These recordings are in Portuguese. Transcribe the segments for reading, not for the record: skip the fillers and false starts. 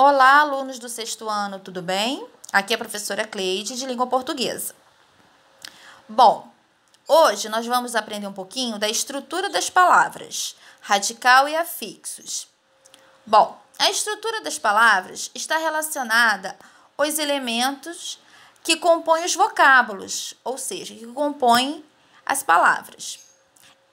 Olá, alunos do sexto ano, tudo bem? Aqui é a professora Cleide, de língua portuguesa. Bom, hoje nós vamos aprender um pouquinho da estrutura das palavras, radical e afixos. Bom, a estrutura das palavras está relacionada aos elementos que compõem os vocábulos, ou seja, que compõem as palavras.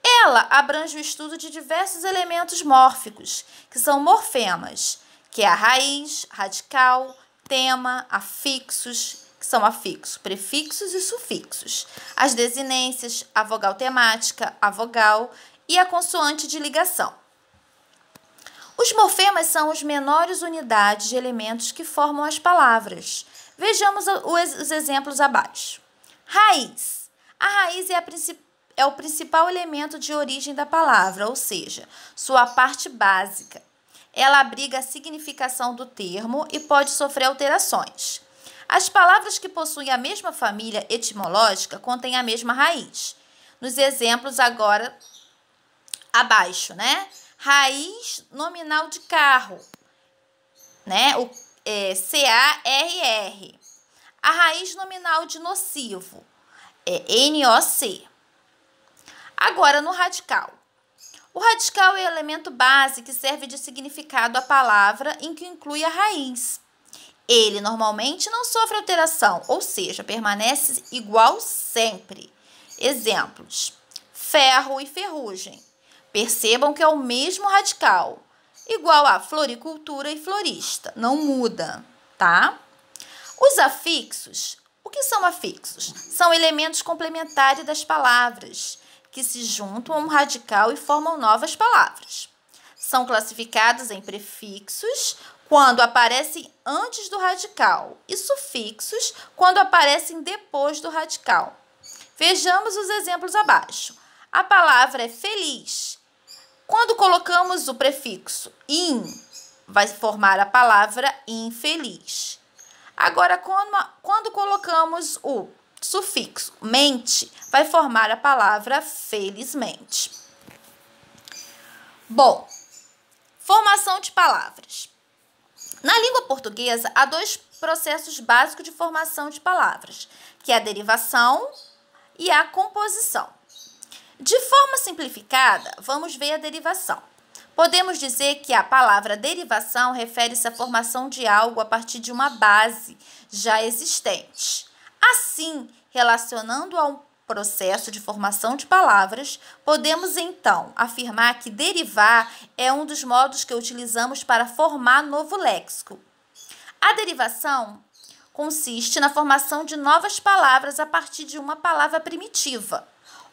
Ela abrange o estudo de diversos elementos mórficos, que são morfemas, que é a raiz, radical, tema, afixos, que são afixos, prefixos e sufixos, as desinências, a vogal temática, a vogal e a consoante de ligação. Os morfemas são as menores unidades de elementos que formam as palavras. Vejamos os exemplos abaixo. Raiz. A raiz é o principal elemento de origem da palavra, ou seja, sua parte básica. Ela abriga a significação do termo e pode sofrer alterações. As palavras que possuem a mesma família etimológica contêm a mesma raiz. Nos exemplos agora abaixo, né? Raiz nominal de carro, né? O C-A-R-R. A raiz nominal de nocivo é N-O-C. Agora, no radical. O radical é o elemento base que serve de significado à palavra em que inclui a raiz. Ele normalmente não sofre alteração, ou seja, permanece igual sempre. Exemplos: ferro e ferrugem. Percebam que é o mesmo radical, igual a floricultura e florista, não muda, tá? Os afixos, o que são afixos? São elementos complementares das palavras, que se juntam a um radical e formam novas palavras. São classificados em prefixos quando aparecem antes do radical e sufixos quando aparecem depois do radical. Vejamos os exemplos abaixo. A palavra é feliz. Quando colocamos o prefixo in, vai formar a palavra infeliz. Agora, quando colocamos o sufixo mente, vai formar a palavra felizmente. Bom, formação de palavras. Na língua portuguesa, há dois processos básicos de formação de palavras, que é a derivação e a composição. De forma simplificada, vamos ver a derivação. Podemos dizer que a palavra derivação refere-se à formação de algo a partir de uma base já existente. Assim, relacionando a um processo de formação de palavras, podemos então afirmar que derivar é um dos modos que utilizamos para formar novo léxico. A derivação consiste na formação de novas palavras a partir de uma palavra primitiva,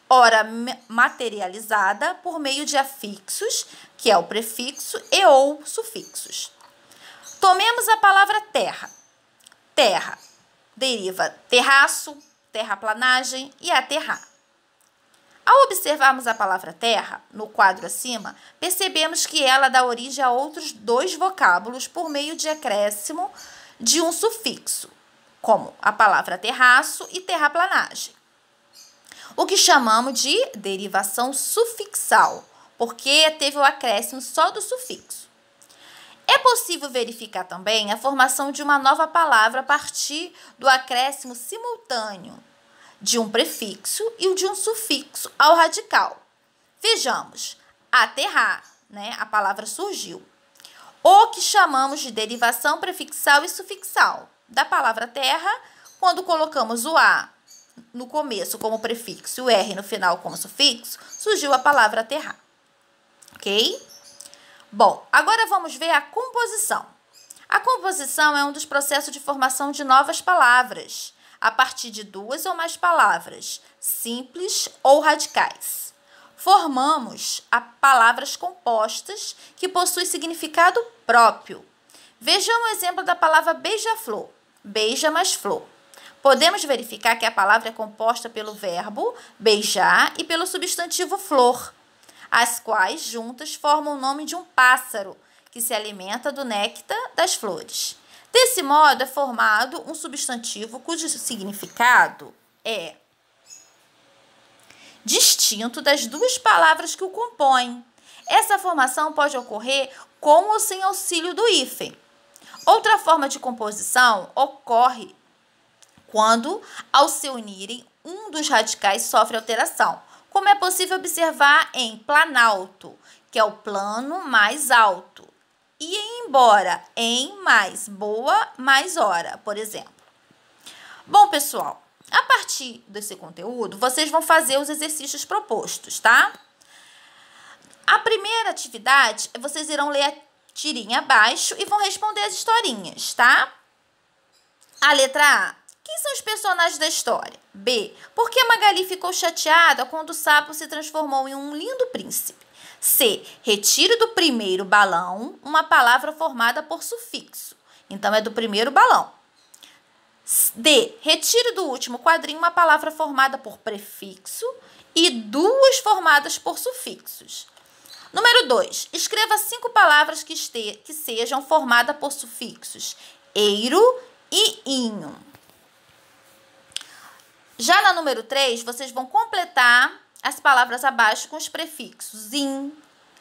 ora materializada por meio de afixos, que é o prefixo, e ou sufixos. Tomemos a palavra terra. Terra deriva terraço, terraplanagem e aterrar. Ao observarmos a palavra terra, no quadro acima, percebemos que ela dá origem a outros dois vocábulos por meio de acréscimo de um sufixo, como a palavra terraço e terraplanagem. O que chamamos de derivação sufixal, porque teve o acréscimo só do sufixo. É possível verificar também a formação de uma nova palavra a partir do acréscimo simultâneo de um prefixo e de um sufixo ao radical. Vejamos, aterrar, né? A palavra surgiu. O que chamamos de derivação prefixal e sufixal. Da palavra terra, quando colocamos o A no começo como prefixo e o R no final como sufixo, surgiu a palavra aterrar. Ok? Bom, agora vamos ver a composição. A composição é um dos processos de formação de novas palavras, a partir de duas ou mais palavras, simples ou radicais. Formamos palavras compostas que possuem significado próprio. Veja um exemplo da palavra beija-flor, beija mais flor. Podemos verificar que a palavra é composta pelo verbo beijar e pelo substantivo flor, as quais juntas formam o nome de um pássaro que se alimenta do néctar das flores. Desse modo, é formado um substantivo cujo significado é distinto das duas palavras que o compõem. Essa formação pode ocorrer com ou sem auxílio do hífen. Outra forma de composição ocorre quando, ao se unirem, um dos radicais sofre alteração, como é possível observar em planalto, que é o plano mais alto, e embora, em mais boa mais hora, por exemplo. Bom, pessoal, a partir desse conteúdo, vocês vão fazer os exercícios propostos, tá? A primeira atividade, vocês irão ler a tirinha abaixo e vão responder as historinhas, tá? A letra A. Quem são os personagens da história? B. Por que Magali ficou chateada quando o sapo se transformou em um lindo príncipe? C. Retire do primeiro balão uma palavra formada por sufixo. Então, é do primeiro balão. D. Retire do último quadrinho uma palavra formada por prefixo e duas formadas por sufixos. Número 2. Escreva 5 palavras que sejam formadas por sufixos eiro e inho. Já na número 3, vocês vão completar as palavras abaixo com os prefixos in,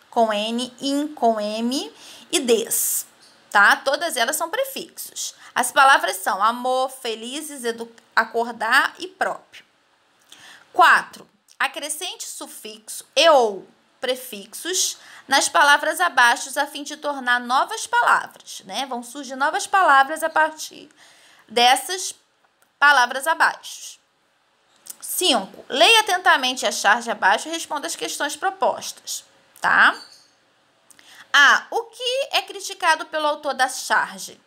com N, in, com M e des, tá? Todas elas são prefixos. As palavras são amor, felizes, acordar e próprio. 4. Acrescente sufixo e ou prefixos nas palavras abaixo a fim de tornar novas palavras, né? Vão surgir novas palavras a partir dessas palavras abaixo. 5. Leia atentamente a charge abaixo e responda as questões propostas, tá? A. O que é criticado pelo autor da charge?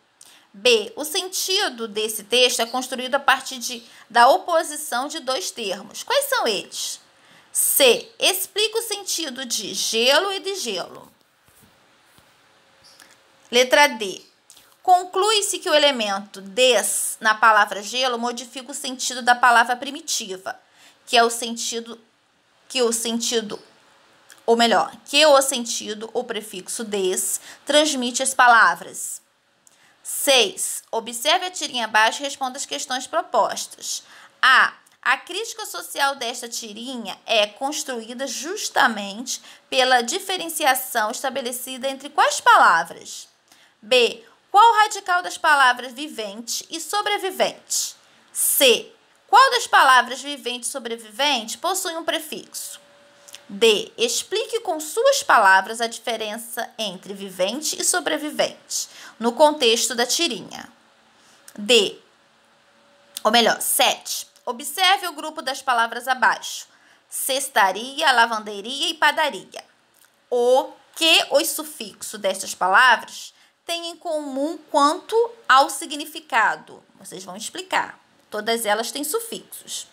B. O sentido desse texto é construído a partir da oposição de 2 termos. Quais são eles? C. Explica o sentido de gelo e de gelo. Letra D. Conclui-se que o elemento des na palavra gelo modifica o sentido da palavra primitiva, que o sentido ou prefixo des transmite as palavras. 6. Observe a tirinha abaixo e responda as questões propostas. A crítica social desta tirinha é construída justamente pela diferenciação estabelecida entre quais palavras? B. Qual o radical das palavras vivente e sobrevivente? C. Qual das palavras vivente e sobrevivente possui um prefixo? D. Explique com suas palavras a diferença entre vivente e sobrevivente no contexto da tirinha. 7. Observe o grupo das palavras abaixo. Cestaria, lavanderia e padaria. O que os sufixos destas palavras têm em comum quanto ao significado? Vocês vão explicar. Todas elas têm sufixos.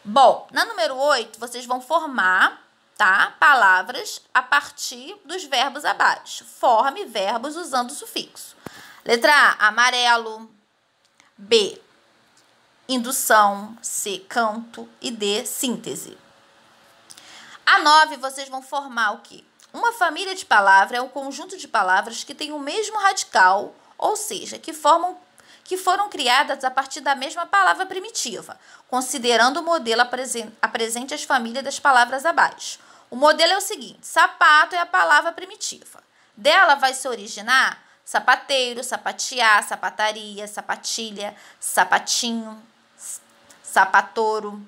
Bom, na número 8, vocês vão formar, tá, palavras a partir dos verbos abaixo. Forme verbos usando sufixo. Letra A, amarelo. B, indução. C, canto. E D, síntese. A 9, vocês vão formar o quê? Uma família de palavras é um conjunto de palavras que tem o mesmo radical, ou seja, que foram criadas a partir da mesma palavra primitiva, considerando o modelo apresente as famílias das palavras abaixo. O modelo é o seguinte: sapato é a palavra primitiva. Dela vai se originar sapateiro, sapatear, sapataria, sapatilha, sapatinho, sapatouro,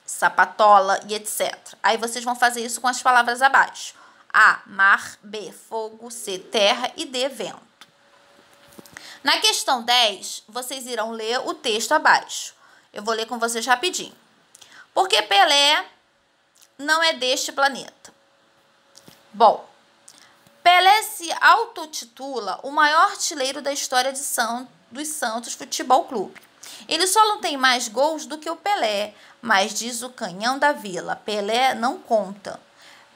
sapatola e etc. Aí vocês vão fazer isso com as palavras abaixo. A, mar. B, fogo. C, terra. E D, vento. Na questão 10, vocês irão ler o texto abaixo. Eu vou ler com vocês rapidinho. Porque Pelé não é deste planeta. Bom, Pelé se autotitula o maior artilheiro da história dos Santos Futebol Clube. Ele só não tem mais gols do que o Pelé, mas diz o Canhão da Vila: Pelé não conta.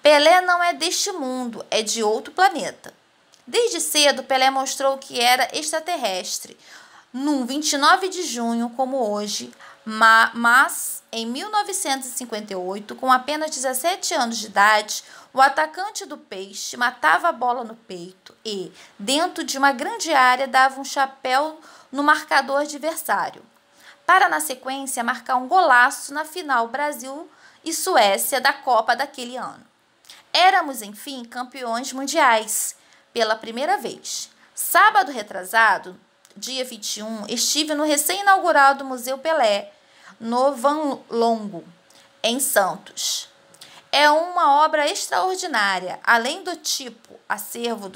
Pelé não é deste mundo, é de outro planeta. Desde cedo, Pelé mostrou que era extraterrestre. Num 29 de junho, como hoje, mas em 1958, com apenas 17 anos de idade, o atacante do Peixe matava a bola no peito e, dentro de uma grande área, dava um chapéu no marcador adversário, para, na sequência, marcar um golaço na final Brasil e Suécia da Copa daquele ano. Éramos, enfim, campeões mundiais pela primeira vez. Sábado retrasado, dia 21, estive no recém-inaugurado Museu Pelé, no Van Longo, em Santos. É uma obra extraordinária. Além do típico acervo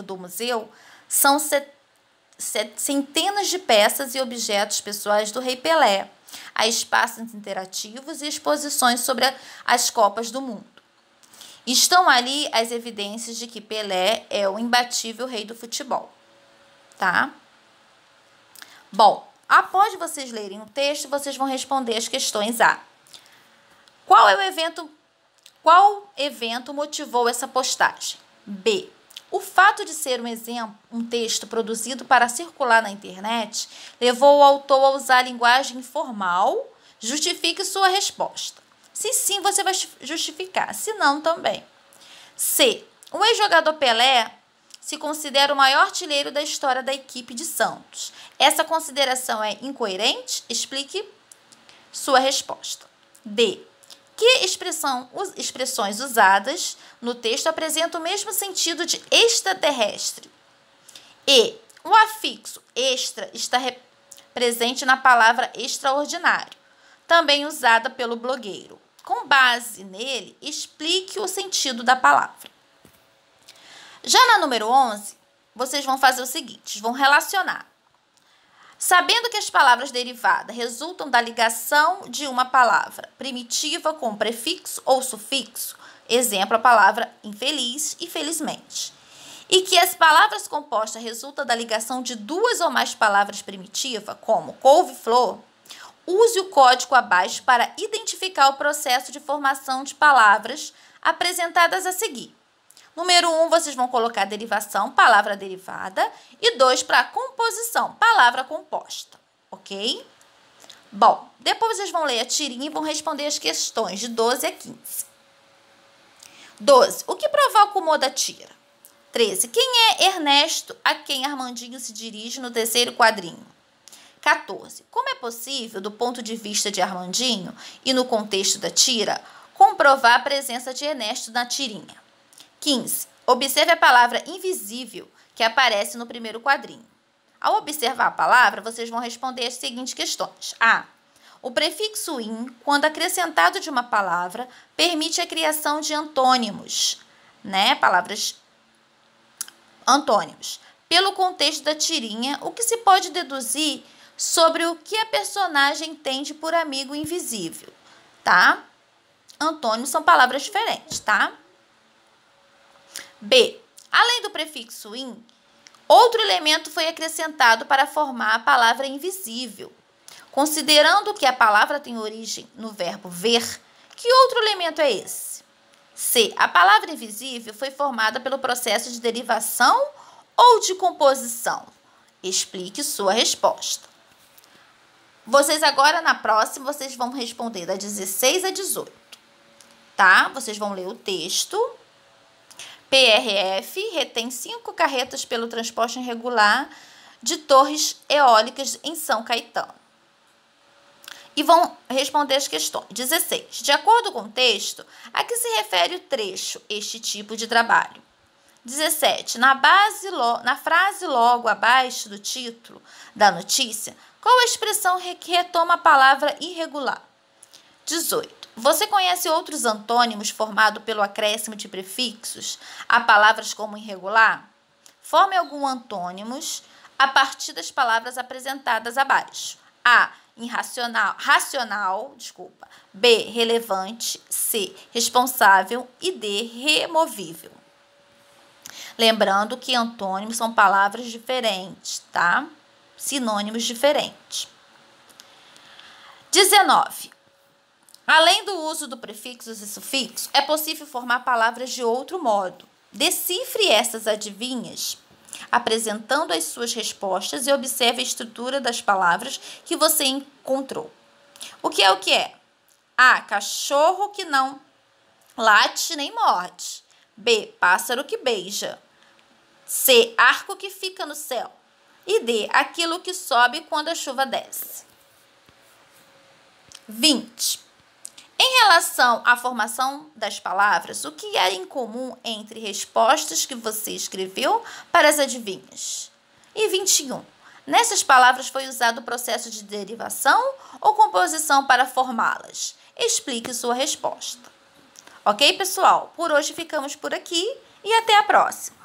do museu, são centenas de peças e objetos pessoais do Rei Pelé. Há espaços interativos e exposições sobre as Copas do Mundo. Estão ali as evidências de que Pelé é o imbatível rei do futebol, tá? Bom, após vocês lerem o texto, vocês vão responder as questões A. Qual evento motivou essa postagem? B. O fato de ser um texto produzido para circular na internet levou o autor a usar a linguagem informal? Justifique sua resposta. Se sim, você vai justificar. Se não, também. C. O ex-jogador Pelé se considera o maior artilheiro da história da equipe de Santos. Essa consideração é incoerente? Explique sua resposta. D. Que expressões usadas no texto apresentam o mesmo sentido de extraterrestre? E. O afixo extra está presente na palavra extraordinário, também usada pelo blogueiro. Com base nele, explique o sentido da palavra. Já na número 11, vocês vão fazer o seguinte, vão relacionar. Sabendo que as palavras derivadas resultam da ligação de uma palavra primitiva com prefixo ou sufixo, exemplo, a palavra infeliz e felizmente, e que as palavras compostas resultam da ligação de duas ou mais palavras primitivas, como couve-flor, use o código abaixo para identificar o processo de formação de palavras apresentadas a seguir. Número 1, vocês vão colocar derivação, palavra derivada, e 2 para composição, palavra composta, ok? Bom, depois vocês vão ler a tirinha e vão responder as questões de 12 a 15. 12. O que provoca o humor da tira? 13. Quem é Ernesto a quem Armandinho se dirige no terceiro quadrinho? 14. Como é possível, do ponto de vista de Armandinho e no contexto da tira, comprovar a presença de Ernesto na tirinha? 15. Observe a palavra invisível que aparece no primeiro quadrinho. Ao observar a palavra, vocês vão responder as seguintes questões. A. O prefixo in, quando acrescentado de uma palavra, permite a criação de antônimos, palavras antônimos. Pelo contexto da tirinha, o que se pode deduzir sobre o que a personagem entende por amigo invisível, tá? Antônimos são palavras diferentes, tá? B. Além do prefixo in, outro elemento foi acrescentado para formar a palavra invisível. Considerando que a palavra tem origem no verbo ver, que outro elemento é esse? C. A palavra invisível foi formada pelo processo de derivação ou de composição? Explique sua resposta. Vocês agora, na próxima, vocês vão responder da 16 a 18, tá? Vocês vão ler o texto. PRF retém 5 carretas pelo transporte irregular de torres eólicas em São Caetano. E vão responder as questões. 16. De acordo com o texto, a que se refere o trecho, este tipo de trabalho? 17. Na frase logo abaixo do título da notícia, qual a expressão que retoma a palavra irregular? 18. Você conhece outros antônimos formados pelo acréscimo de prefixos a palavras como irregular? Forme alguns antônimos a partir das palavras apresentadas abaixo. A. Racional. B. Relevante. C. Responsável. E D. Removível. Lembrando que antônimos são palavras diferentes, tá? Sinônimos diferentes. 19. Além do uso do prefixos e sufixos, é possível formar palavras de outro modo. Decifre essas adivinhas, apresentando as suas respostas e observe a estrutura das palavras que você encontrou. O que é? A. Cachorro que não late nem morde. B. Pássaro que beija. C. Arco que fica no céu. E D. Aquilo que sobe quando a chuva desce. 20. Em relação à formação das palavras, o que é em comum entre respostas que você escreveu para as adivinhas? E 21. Nessas palavras foi usado o processo de derivação ou composição para formá-las? Explique sua resposta. Ok, pessoal? Por hoje ficamos por aqui e até a próxima.